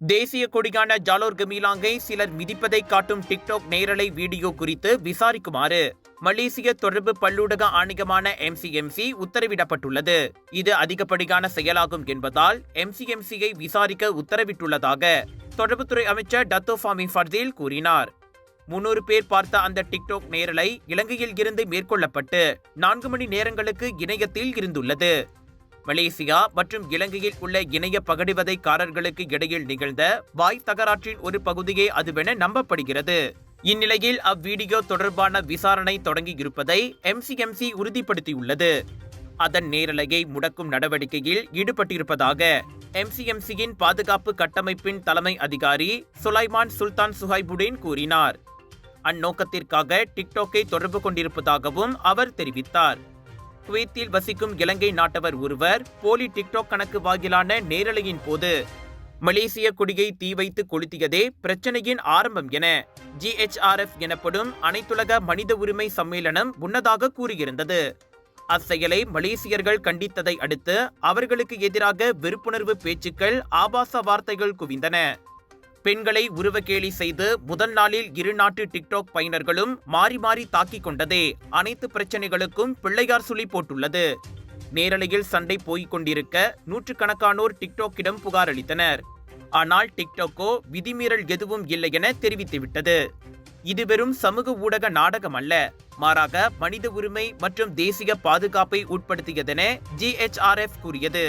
தேசிய கொடியான ஜாலோர் கமிலாங்கை சிலர் மிதிப்பதை காட்டும் டிக்டாக் நேரலை வீடியோ குறித்து விசாரிக்குமாறு மலேசிய தொடர்பு பல்லூடக ஆணையமான MCMC உத்தரவிடப்பட்டுள்ளது. இது அதிகப்படியான செயலாகும் என்பதால் MCMCயை விசாரிக்க உத்தரவிட்டுள்ளதாக தொடர்புத்துறை அமைச்சர் டத்தோ ஃபாமி ஃபர்தீல் கூறினார். 300 பேர் பார்த்த அந்த டிக்டாக் நேரலை இலங்கையில் இருந்து மேற்கொள்ளப்பட்டு 4 மணி நேரங்களுக்கு இணையத்தில் இருந்துள்ளது. மலேசியா மற்றும் இலங்கையில் உள்ள இணைய பகடிவதைக்காரர்களுக்கு இடையில் நிகழ்ந்த வாய் தகராற்றின் ஒரு பகுதியே அதுவென நம்பப்படுகிறது. இந்நிலையில் அவ்வீடியோ தொடர்பான விசாரணை தொடங்கியிருப்பதை MCMC உறுதிப்படுத்தியுள்ளது. அதன் நேரலையை முடக்கும் நடவடிக்கையில் ஈடுபட்டிருப்பதாக MCMCயின் பாதுகாப்பு கட்டமைப்பின் தலைமை அதிகாரி சுலைமான் சுல்தான் சுஹைபுடீன் கூறினார். அந்நோக்கத்திற்காக டிக்டாக்கை தொடர்பு கொண்டிருப்பதாகவும் அவர் தெரிவித்தார். குவைத்தில் வசிக்கும் இலங்கை நாட்டவர் ஒருவர் போலி டிக்டாக் கணக்கு வாயிலான நேரலையின் போது மலேசிய கொடியை தீ வைத்து கொளுத்தியதே பிரச்சனையின் ஆரம்பம் என GHRF எனப்படும் அனைத்துலக மனித உரிமை சம்மேளனம் முன்னதாக கூறியிருந்தது. அச்செயலை மலேசியர்கள் கண்டித்ததை அடுத்து அவர்களுக்கு எதிராக வெறுப்புணர்வு பேச்சுக்கள், ஆபாச வார்த்தைகள் குவிந்தன. பெண்களை உருவகேலி செய்து முதல் நாளில் இரு நாட்டு டிக்டாக் பயனர்களும் மாறி மாறி தாக்கிக் கொண்டதே அனைத்து பிரச்சனைகளுக்கும் பிள்ளையார் சுழி போட்டுள்ளது. நேரலையில் சண்டை போய்க் கொண்டிருக்க நூற்றுக்கணக்கானோர் டிக்டாக்கிடம் புகார் அளித்தனர். ஆனால் டிக்டாக்கோ விதிமீறல் எதுவும் இல்லை என தெரிவித்துவிட்டது. இது வெறும் சமூக ஊடக நாடகம் அல்ல, மாறாக மனித உரிமை மற்றும் தேசிய பாதுகாப்பை உட்படுத்தியதென GHRF கூறியது.